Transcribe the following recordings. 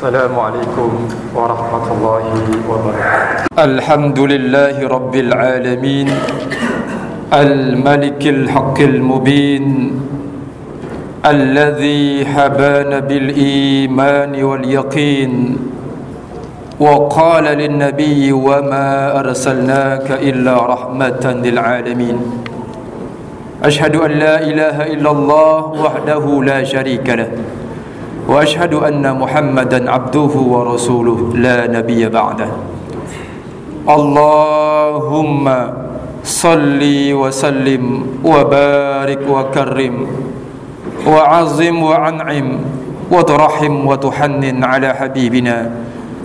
Assalamualaikum warahmatullahi wabarakatuh. Alhamdulillahi rabbil alamin, al-malikil haqqil mubin, alladhi habana bil iman wal yaqin, wa qala lin nabiyyi wa ma arsalnaka illa rahmatan lil alamin. Ashhadu an la ilaha illallah wahdahu la syarika lah, wa ashhadu anna Muhammadan abduhu wa rasuluh la nabiyya ba'dah. Allahumma salli wa sallim wa barik wa karrim wa azim wa an'im wa turahim wa tuhannin ala habibina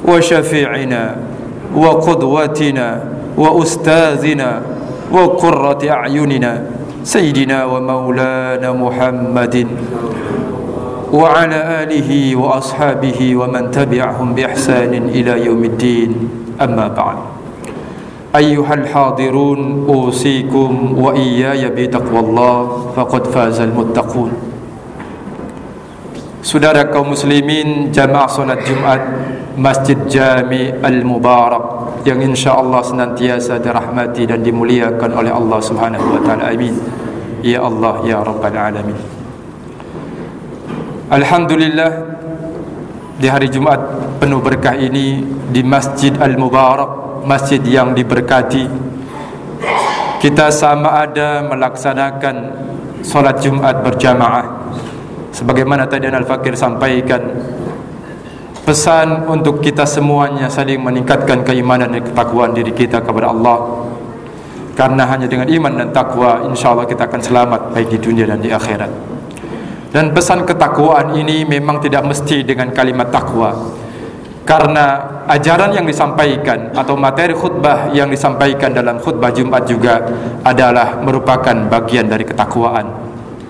wa syafi'ina wa qudwatina wa ustazina wa qurrati a'yunina sayyidina wa maulana Muhammadin wa ala alihi wa ashabihi wa man tabi'ahum bi ihsanin ila yaumiddin. Amma ba'd. Ayyuhal hadirun, usikum wa iyaya bi taqwallah, faqad fazal muttaqun. Saudara kaum muslimin, jamaah salat Jumat Masjid Jami' Al-Mubarak yang insyaallah senantiasa dirahmati dan dimuliakan oleh Allah Subhanahu wa taala. Amin. Ya Allah ya rabbal alamin. Alhamdulillah, di hari Jumat penuh berkah ini di Masjid Al-Mubarak, masjid yang diberkati, kita sama ada melaksanakan solat Jumat berjamaah. Sebagaimana tadi Al-Fakir sampaikan, pesan untuk kita semuanya saling meningkatkan keimanan dan ketakwaan diri kita kepada Allah. Karena hanya dengan iman dan takwa insyaallah kita akan selamat baik di dunia dan di akhirat. Dan pesan ketakwaan ini memang tidak mesti dengan kalimat takwa, karena ajaran yang disampaikan atau materi khutbah yang disampaikan dalam khutbah Jumat juga adalah merupakan bagian dari ketakwaan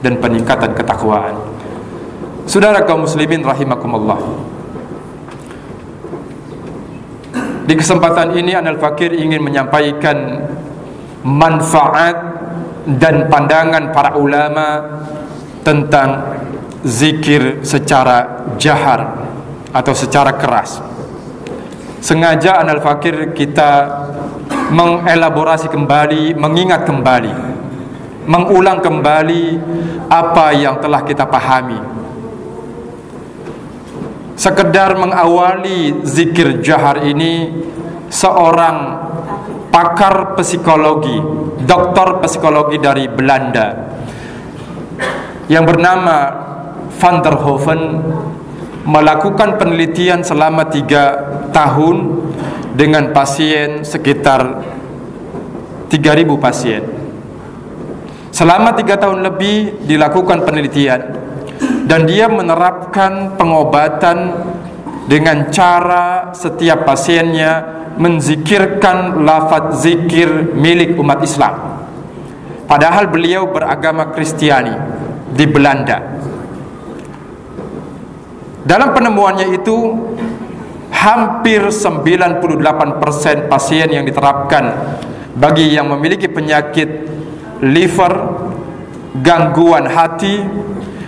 dan peningkatan ketakwaan. Saudara kaum muslimin rahimakumullah, di kesempatan ini Anal Fakir ingin menyampaikan manfaat dan pandangan para ulama tentang zikir secara jahar atau secara keras. Sengaja Anal Fakir kita mengelaborasi kembali, mengingat kembali, mengulang kembali apa yang telah kita pahami. Sekedar mengawali zikir jahar ini, seorang pakar psikologi, doktor psikologi dari Belanda yang bernama Van der Hoeven melakukan penelitian selama 3 tahun dengan pasien sekitar 3.000 pasien. Selama 3 tahun lebih dilakukan penelitian, dan dia menerapkan pengobatan dengan cara setiap pasiennya menzikirkan lafaz zikir milik umat Islam. Padahal beliau beragama Kristiani di Belanda. Dalam penemuannya itu, hampir 98% pasien yang diterapkan bagi yang memiliki penyakit liver, gangguan hati,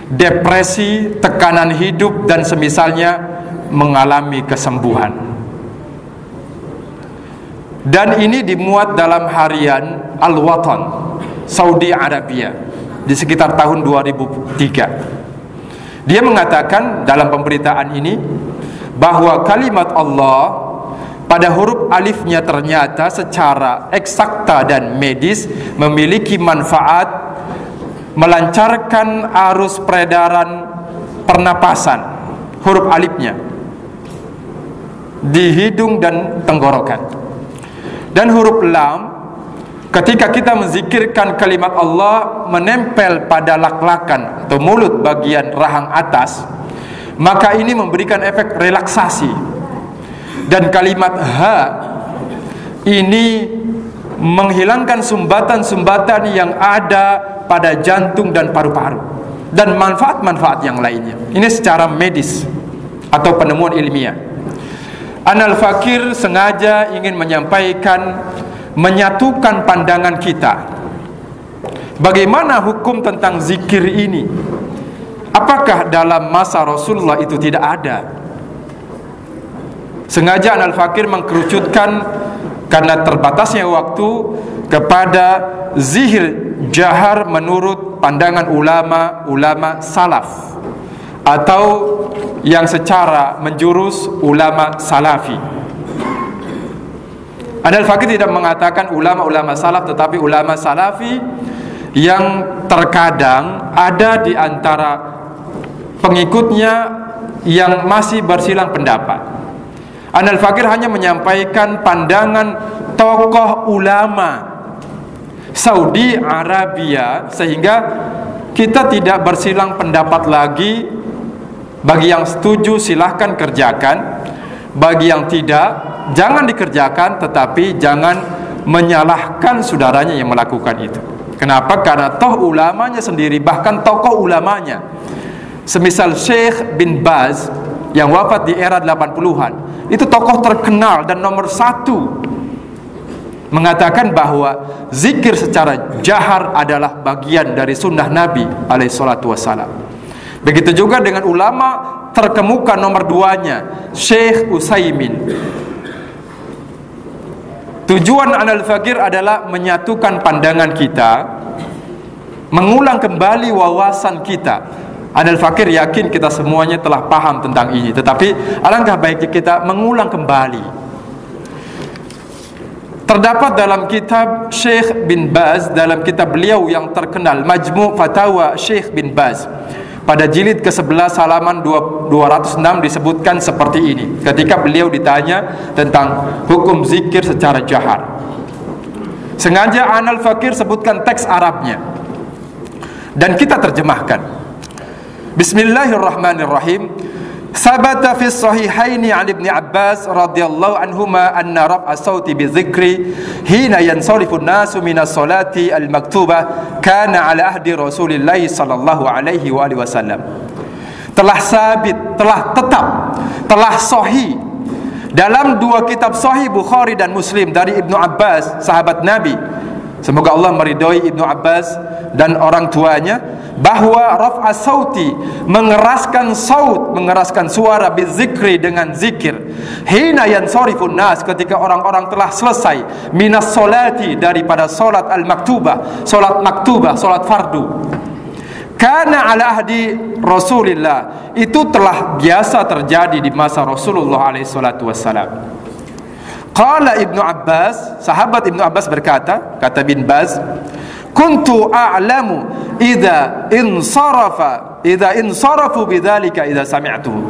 depresi, tekanan hidup dan semisalnya mengalami kesembuhan. Dan ini dimuat dalam harian Al-Watan Saudi Arabia di sekitar tahun 2003. Dia mengatakan dalam pemberitaan ini bahwa kalimat Allah pada huruf alifnya ternyata secara eksakta dan medis memiliki manfaat melancarkan arus peredaran pernapasan, huruf alifnya di hidung dan tenggorokan. Dan huruf lam, ketika kita menzikirkan kalimat Allah menempel pada lak-lakan atau mulut bagian rahang atas, maka ini memberikan efek relaksasi. Dan kalimat ha ini menghilangkan sumbatan-sumbatan yang ada pada jantung dan paru-paru, dan manfaat-manfaat yang lainnya. Ini secara medis atau penemuan ilmiah. Anal Fakir sengaja ingin menyampaikan, menyatukan pandangan kita. Bagaimana hukum tentang zikir ini? Apakah dalam masa Rasulullah itu tidak ada? Sengaja Al-Fakir mengkerucutkan karena terbatasnya waktu kepada zikir jahar menurut pandangan ulama salaf, atau yang secara menjurus ulama salafi. Al-Fakir tidak mengatakan ulama salaf, tetapi ulama salafi yang terkadang ada di antara pengikutnya yang masih bersilang pendapat. Al-Fakir hanya menyampaikan pandangan tokoh ulama Saudi Arabia, sehingga kita tidak bersilang pendapat lagi. Bagi yang setuju silahkan kerjakan, bagi yang tidak jangan dikerjakan, tetapi jangan menyalahkan saudaranya yang melakukan itu. Kenapa? Karena toh ulamanya sendiri, bahkan tokoh ulamanya, semisal Syekh bin Baz yang wafat di era 80-an, itu tokoh terkenal dan nomor 1, mengatakan bahwa zikir secara jahar adalah bagian dari sunnah Nabi alaihissalatu wassalam. Begitu juga dengan ulama terkemuka nomor 2-nya, Syekh Utsaimin. Tujuan Al-Fakir adalah menyatukan pandangan kita, mengulang kembali wawasan kita. Al-Fakir yakin kita semuanya telah paham tentang ini, tetapi alangkah baiknya kita mengulang kembali. Terdapat dalam kitab Syekh bin Baz, dalam kitab beliau yang terkenal Majmu' Fatawa Syekh bin Baz, pada jilid ke-11 halaman 206 disebutkan seperti ini, ketika beliau ditanya tentang hukum zikir secara jahar. Sengaja Al-Fakir sebutkan teks Arabnya dan kita terjemahkan. Bismillahirrahmanirrahim. Sabata fi sahihaini an Ibn Abbas radhiyallahu anhuma anna raf'a sauti bi dzikri hina yansarifu an-nasu min as-salati al-maktubah kana ala ahdi Rasulillah sallallahu alaihi wa alihi wasallam. Telah sabit, telah tetap, telah sahih dalam 2 kitab sahih Bukhari dan Muslim dari Ibnu Abbas, sahabat Nabi, semoga Allah meridhoi Ibnu Abbas dan orang tuanya, bahwa raf'a sauti, mengeraskan saut, mengeraskan suara, bizikri, dengan zikir, hina yansarifun nas, ketika orang-orang telah selesai, minas solati, daripada solat al-maktubah, solat fardu, kana ala ahdi Rasulillah, itu telah biasa terjadi di masa Rasulullah alaihi salatu wassalam. Qala Ibnu Abbas, sahabat Ibnu Abbas berkata, kata bin Baz, kuntu a'lamu idza insarafu bidzalika idza sami'tuhu.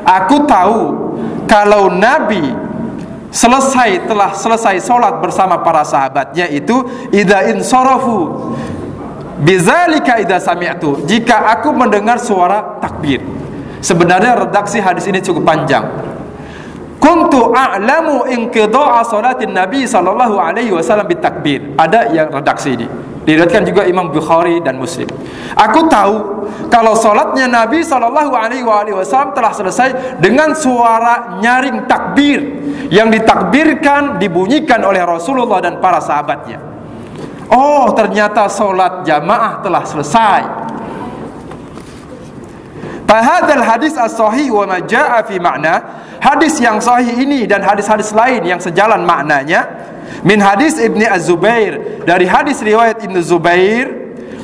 Aku tahu kalau Nabi telah selesai salat bersama para sahabatnya itu idza insarafu bidzalika idza sami'tu, jika aku mendengar suara takbir. Sebenarnya redaksi hadis ini cukup panjang. Kuntu a'lamu inqida'a salatin Nabi sallallahu alaihi wasallam bitakbir. Ada yang redaksi ini, diriwayatkan juga Imam Bukhari dan Muslim. Aku tahu kalau salatnya Nabi sallallahu alaihi wasallam telah selesai dengan suara nyaring takbir yang ditakbirkan, dibunyikan oleh Rasulullah dan para sahabatnya. Oh, ternyata salat jamaah telah selesai. Fahadal hadis as-sahih wa ma jaa fi ma'na, hadis yang sahih ini dan hadis-hadis lain yang sejalan maknanya, min hadis Ibni Az-Zubair, dari hadis riwayat Ibnu Zubair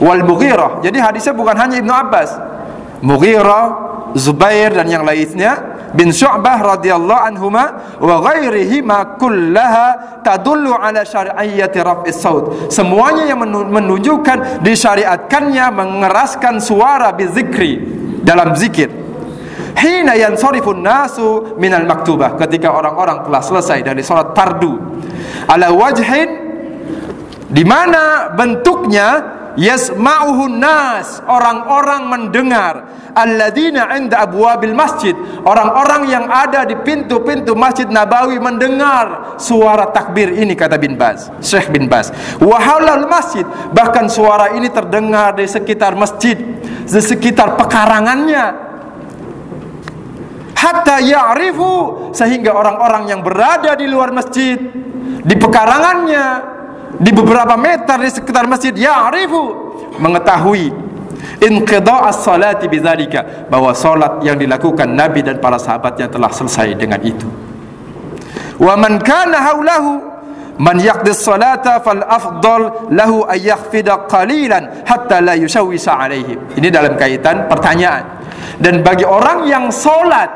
wal Mughirah. Jadi hadisnya bukan hanya Ibnu Abbas, Mughirah, Zubair dan yang lainnya, bin Syu'bah radhiyallahu anhuma wa ghairihima kullaha tadullu ala syar'iyyati raf'is saut. Semuanya yang menunjukkan disyariatkannya mengeraskan suara bizikri, dalam zikir. Hina yansarifun nasu minal maktubah, ketika orang-orang telah selesai dari salat fardu, ala wajhin, di mana bentuknya yasma'uhun nas, orang-orang mendengar, alladzina 'inda abwabil masjid, orang-orang yang ada di pintu-pintu Masjid Nabawi mendengar suara takbir ini, kata bin Baz, Syekh bin Baz. Wa haulal masjid, bahkan suara ini terdengar di sekitar masjid, di sekitar pekarangannya. Hatta ya'rifu, sehingga orang-orang yang berada di luar masjid, di pekarangannya, di beberapa meter di sekitar masjid, ya'rifu, mengetahui inqidha' as-salati bidzalika, bahwa salat yang dilakukan Nabi dan para sahabatnya telah selesai dengan itu. Wa man kana haulahu man yaqdi as-salata fal afdal lahu ay yakhfida qalilan hatta la yushawwisa alaihim. Ini dalam kaitan pertanyaan. Dan bagi orang yang salat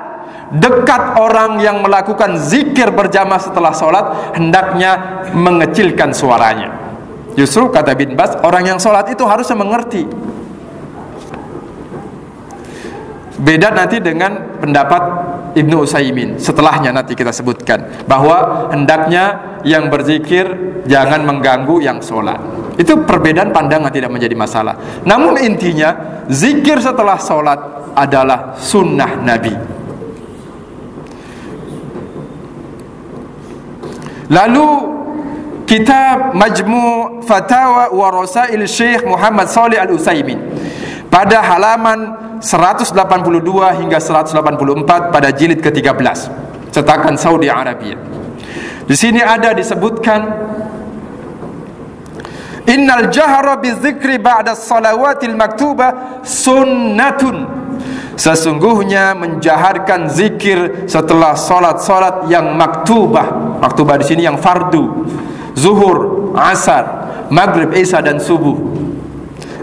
dekat orang yang melakukan zikir berjamaah setelah salat, hendaknya mengecilkan suaranya. Justru kata Bin Baz, orang yang salat itu harusnya mengerti. Beda nanti dengan pendapat Ibnu Utsaimin, setelahnya nanti kita sebutkan bahwa hendaknya yang berzikir jangan mengganggu yang sholat. Itu perbedaan pandangan, tidak menjadi masalah. Namun intinya zikir setelah sholat adalah sunnah Nabi. Lalu kitab Majmu' Fatawa wa Rasail Syekh Muhammad Shalih Al-Utsaimin pada halaman 182 hingga 184 pada jilid ke-13 cetakan Saudi Arabia. Di sini ada disebutkan, innal jahra bizikri ba'da shalawatil maktubah sunnatun. Sesungguhnya menjaharkan zikir setelah salat-salat yang maktubah. Maktubah di sini yang fardu, zuhur, asar, maghrib, isya dan subuh,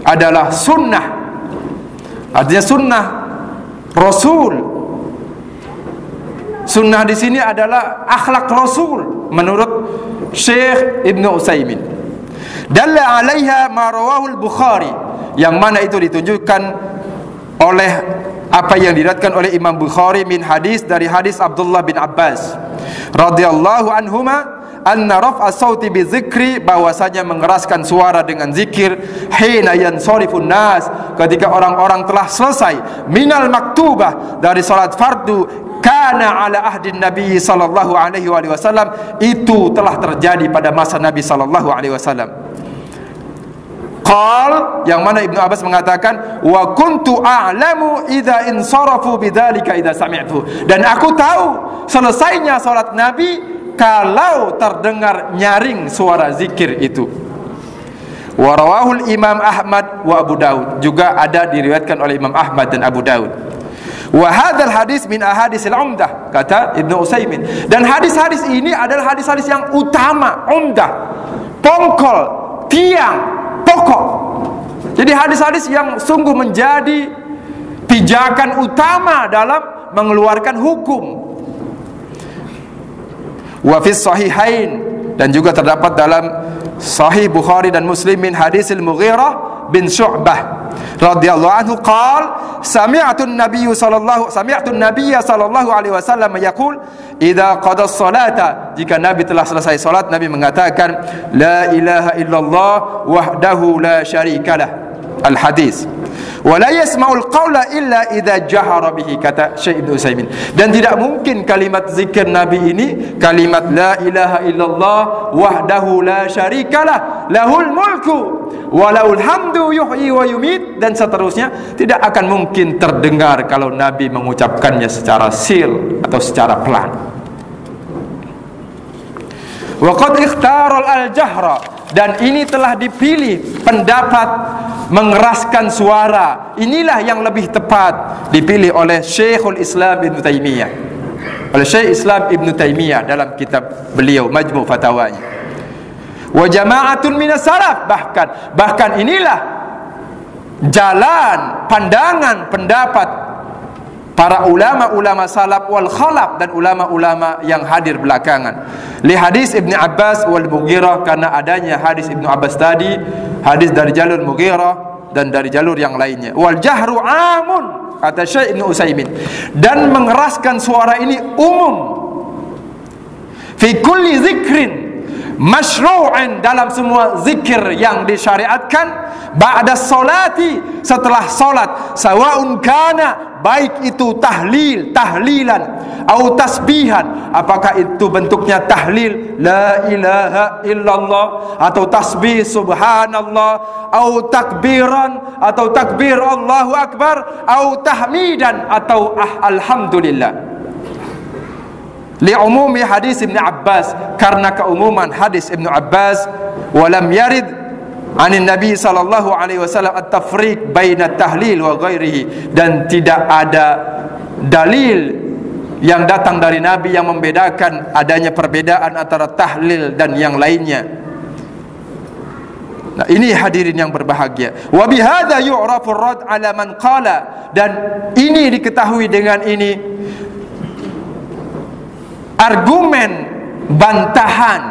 adalah sunnah. Artinya sunnah Rasul. Sunnah di sini adalah akhlak Rasul menurut Syekh Ibnu Utsaimin. Dalla 'alaiha ma rawahu al-Bukhari, yang mana itu ditunjukkan oleh apa yang diriwayatkan oleh Imam Bukhari min hadis, dari hadis Abdullah bin Abbas radhiyallahu anhuma, anna raf'a sauti bi dzikri, bahwasanya mengeraskan suara dengan zikir, hina yansarifun nas, ketika orang-orang telah selesai, minal maktubah, dari salat fardu, kana ala ahdin Nabi sallallahu alaihi wasallam, itu telah terjadi pada masa Nabi sallallahu alaihi wasallam. Qal, yang mana Ibnu Abbas mengatakan, wa kuntu a'lamu idza insarafu bidzalika idza sami'tu, dan aku tahu selesainya salat Nabi kalau terdengar nyaring suara zikir itu. Wa rawahul Imam Ahmad wa Abu Daud, juga ada diriwayatkan oleh Imam Ahmad dan Abu Daud. Wa hadzal hadis min ahadisil umdah, kata Ibnu Utsaimin, dan hadis-hadis ini adalah hadis-hadis yang utama, umdah, pokok, tiang pokok. Jadi hadis-hadis yang sungguh menjadi pijakan utama dalam mengeluarkan hukum. Wa fis sahihain, dan juga terdapat dalam Sahih Bukhari dan Muslim min hadisil Mughirah bin Syu'bah radhiyallahu anhu qala sami'tu an-nabiyya sallallahu alaihi wasallam yaqul idza qada as-salata, jika Nabi telah selesai salat, Nabi mengatakan la ilaha illallah wahdahu la syarikalah, al-hadis. Wa la yasma'ul qawla illa idza jahara bihi, kata Syekh Ibnu Utsaimin, dan tidak mungkin kalimat zikir Nabi ini, kalimat la ilaha illallah wahdahu la syarikalah lahul mulku wa lahul hamdu yuhyi wa yumit, dan seterusnya, tidak akan mungkin terdengar kalau Nabi mengucapkannya secara sil atau secara pelan. Wa qad ikhtara al-jahra, dan ini telah dipilih pendapat mengeraskan suara, inilah yang lebih tepat, dipilih oleh Syekhul Islam Ibnu Taimiyah, oleh Syekh Islam Ibnu Taimiyah dalam kitab beliau Majmu' Fatawanya. Wa jama'atun minas salaf, bahkan inilah jalan, pandangan, pendapat para ulama-ulama salaf wal khalaf, dan ulama-ulama yang hadir belakangan. Li hadis Ibnu Abbas wal Mughirah, karena adanya hadis Ibnu Abbas tadi, hadis dari jalur Mughirah dan dari jalur yang lainnya. Wal jahru amun, kata Syekh Ibnu Utsaimin, dan mengeraskan suara ini umum. Fi kulli zikrin masyru'in, dalam semua zikir yang disyariatkan, ba'da sholati, setelah salat, sawaun kana, baik itu tahlilan atau tasbihan, apakah itu bentuknya tahlil la ilaha illallah, atau tasbih subhanallah, atau takbiran, atau takbir Allahu akbar, atau tahmidan, atau alhamdulillah. Li'umumi hadis Ibnu Abbas, karena keumuman hadis Ibnu Abbas, walam yarid anin Nabi sallallahu alaihi wasallam at-tafriq baina tahlil wa ghairihi, dan tidak ada dalil yang datang dari Nabi yang membedakan adanya perbedaan antara tahlil dan yang lainnya. Nah, ini hadirin yang berbahagia. Wa bihadza yu'rafu ar-rad 'ala man qala, dan ini diketahui dengan ini argumen bantahan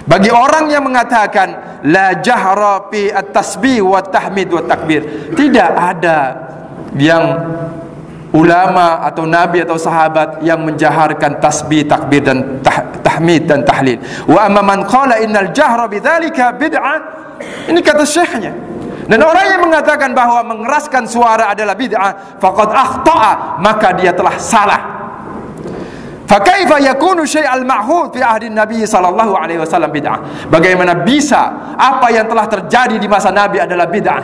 bagi orang yang mengatakan la jahra fi at-tasbih wa tahmid wa takbir. Tidak ada yang ulama atau nabi atau sahabat yang menjaharkan tasbih, takbir dan tahmid dan tahlil. Wa amma man qala innal jahra bidzalika bid'ah, ini kata syekhnya. Dan orang yang mengatakan bahwa mengeraskan suara adalah bid'ah, faqad akhta'a, maka dia telah salah. Fakaifa yakunu syai'al ma'hud fi ahdi Nabi sallallahu alaihi wasallam bid'ah? Bagaimana bisa apa yang telah terjadi di masa Nabi adalah bid'ah?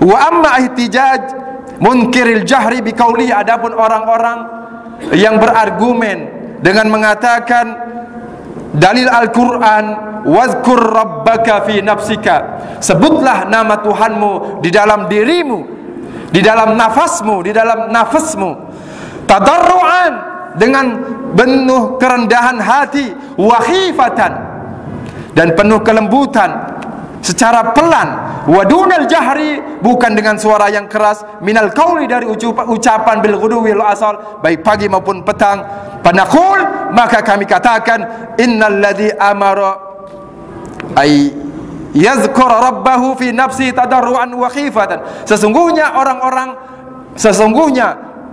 Wa amma ihtijaj munkiril jahri biqauli, adapun orang-orang yang berargumen dengan mengatakan dalil Al-Qur'an, wazkur rabbaka fi nafsika, sebutlah nama Tuhanmu di dalam dirimu, di dalam nafasmu, di dalam nafasmu, tadarruan, dengan penuh kerendahan hati, wa khifatan, dan penuh kelembutan, secara pelan, wa dunal jahri, bukan dengan suara yang keras, minal qauli, dari ucapan bil ghuduwi wal asal, baik pagi maupun petang. Panaqul, maka kami katakan innal ladzi amara ay yazkura rabbahu fi nafsi tadarruan wa khifatan, sesungguhnya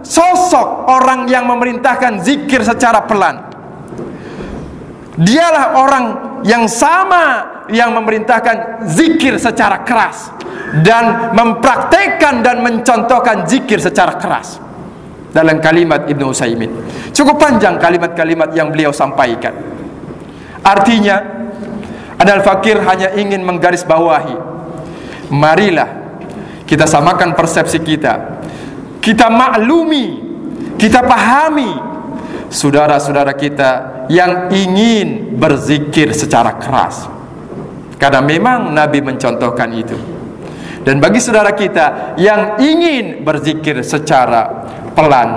sosok orang yang memerintahkan zikir secara pelan, dialah orang yang sama yang memerintahkan zikir secara keras dan mempraktekkan dan mencontohkan zikir secara keras. Dalam kalimat Ibnu Utsaimin, cukup panjang kalimat-kalimat yang beliau sampaikan. Artinya, Al-Fakir hanya ingin menggarisbawahi, marilah kita samakan persepsi kita, kita maklumi, kita pahami saudara-saudara kita yang ingin berzikir secara keras, karena memang Nabi mencontohkan itu. Dan bagi saudara kita yang ingin berzikir secara pelan,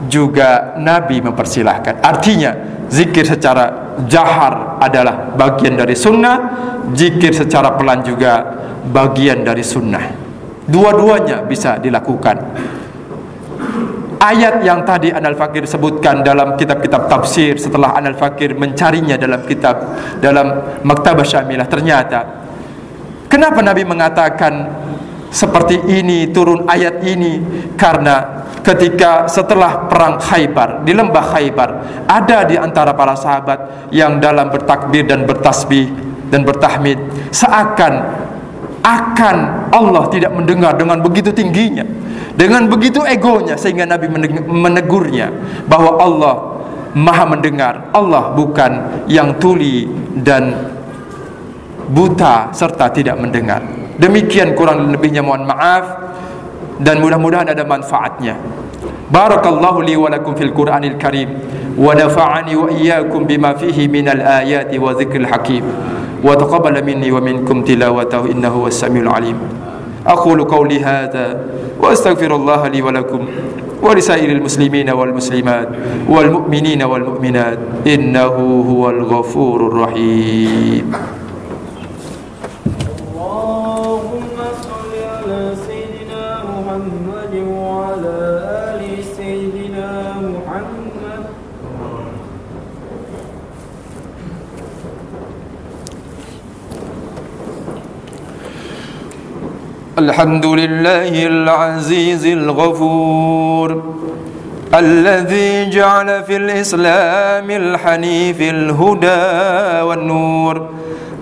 juga Nabi mempersilahkan. Artinya zikir secara jahar adalah bagian dari sunnah, zikir secara pelan juga bagian dari sunnah. Dua-duanya bisa dilakukan. Ayat yang tadi Al-Fakir sebutkan dalam kitab-kitab tafsir, setelah Al-Fakir mencarinya dalam kitab, dalam Maktabah Syamilah, ternyata kenapa Nabi mengatakan seperti ini, turun ayat ini? Karena ketika setelah perang Khaybar, di lembah Khaybar, ada di antara para sahabat yang dalam bertakbir dan bertasbih dan bertahmid seakan Allah tidak mendengar, dengan begitu tingginya, dengan begitu egonya, sehingga Nabi menegurnya bahwa Allah Maha mendengar. Allah bukan yang tuli dan buta serta tidak mendengar. Demikian kurang lebihnya, mohon maaf, dan mudah-mudahan ada manfaatnya. Barakallahu li wa lakum fil Qur'anil Karim, wa nafa'ani wa iyyakum bima fihi minal ayati wa dzikril hakim, wa taqabbala minni wa minkum tilawatahu innahu was-samiul alim. Aqulu qawli hadza wa astaghfirullah li wa lakum wa lisairil muslimina wal muslimat wal mu'minina wal mu'minat innahu huwal ghafurur rahim. الحمد لله العزيز الغفور الذي جعل في الإسلام الحنيف الهدى والنور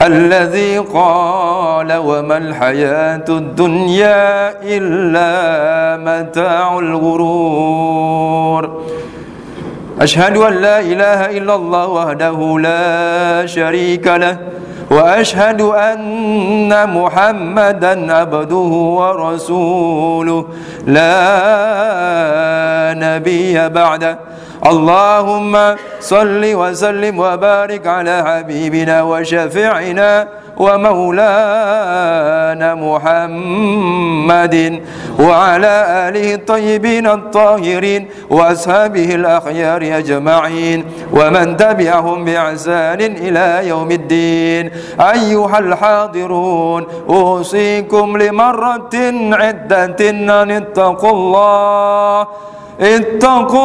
الذي قال وما الحياة الدنيا إلا متاع الغرور أشهد أن لا إله إلا الله وحده لا شريك له وأشهد أن محمدا عبده ورسوله لا نبي بعده اللهم صل وسلم وبارك على حبيبنا وشفيعنا ومولانا محمد وعلى آله الطيبين الطاهرين وأصحابه الأخيار أجمعين ومن تبعهم بإحسان إلى يوم الدين. أيها الحاضرون أوصيكم لمرة عدة أن اتقوا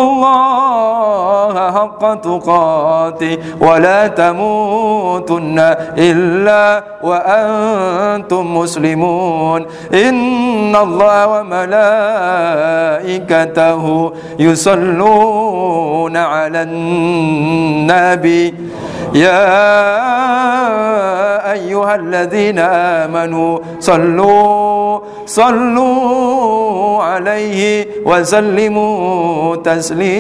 الله حق تقاته ولا تموتن إلا وأنتم مسلمون. إن الله وملائكته يصلون على النبي يا أيها الذين آمنوا صلوا عليه وسلموا تسليما.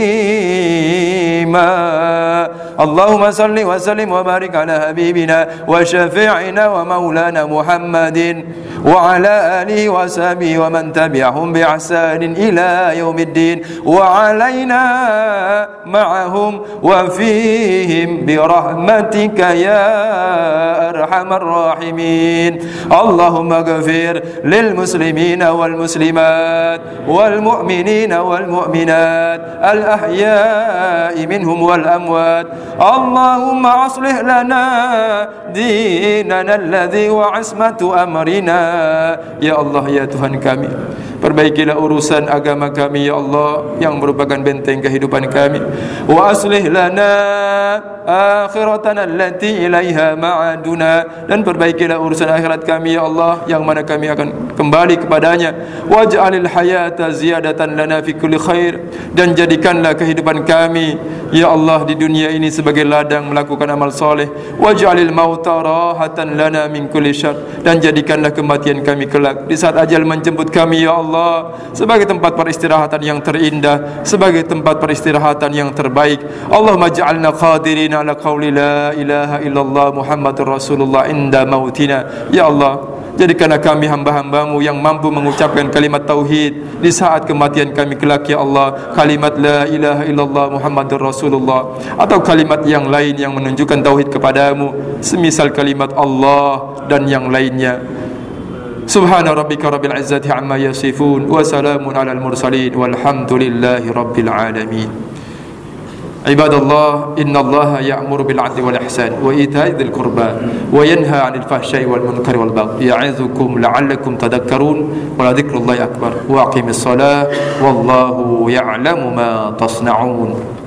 اللهم صل وسلم وبارك على حبيبنا وشفيعنا ومولانا محمد وعلى آله وصحبه ومن تبعهم بإحسان إلى يوم الدين وعلينا معهم وفيهم برحمتك يا أرحم الراحمين. اللهم اغفر للمسلمين والمسلمات والمؤمنين والمؤمنات الأحياء منهم والأموات. اللهم أصلح لنا ديننا الذي هو عصمة أمرنا. Ya Allah, ya Tuhan kami, perbaikilah urusan agama kami ya Allah yang merupakan benteng kehidupan kami. Wa aslih lana akhiratana allati ilaiha ma'aduna, dan perbaikilah urusan akhirat kami ya Allah yang mana kami akan kembali kepadanya. Waj'alil hayata ziyadatan lana fi kulli khair, dan jadikanlah kehidupan kami ya Allah di dunia ini sebagai ladang melakukan amal soleh. Waj'alil mauta rahatan lana min kulli syarr, dan jadikanlah kematian kami kelak di saat ajal menjemput kami ya Allah sebagai tempat peristirahatan yang terindah, sebagai tempat peristirahatan yang terbaik. Allahumma ja'alna qadirina ala qawli la ilaha illallah Muhammadur Rasulullah inda mautina. Ya Allah, jadikanlah kami hamba-hambamu yang mampu mengucapkan kalimat tauhid di saat kematian kami kelak ya Allah. Kalimat la ilaha illallah Muhammadur Rasulullah atau kalimat yang lain yang menunjukkan tauhid kepadamu, semisal kalimat Allah dan yang lainnya. Subhana rabbika rabbil izzati amma yasifun wa salamun alal mursalin walhamdulillahi rabbil alamin. Ibadallah, innallaha ya'muru bil 'adli wal ihsan wa ita'i dzil qurba wa yanha 'anil fahsya'i wal munkari wal baghi ya'izukum la'allakum tadhakkarun wa la dzikrullahi akbar wa aqimis shalah wallahu ya'lamu ma tasna'un.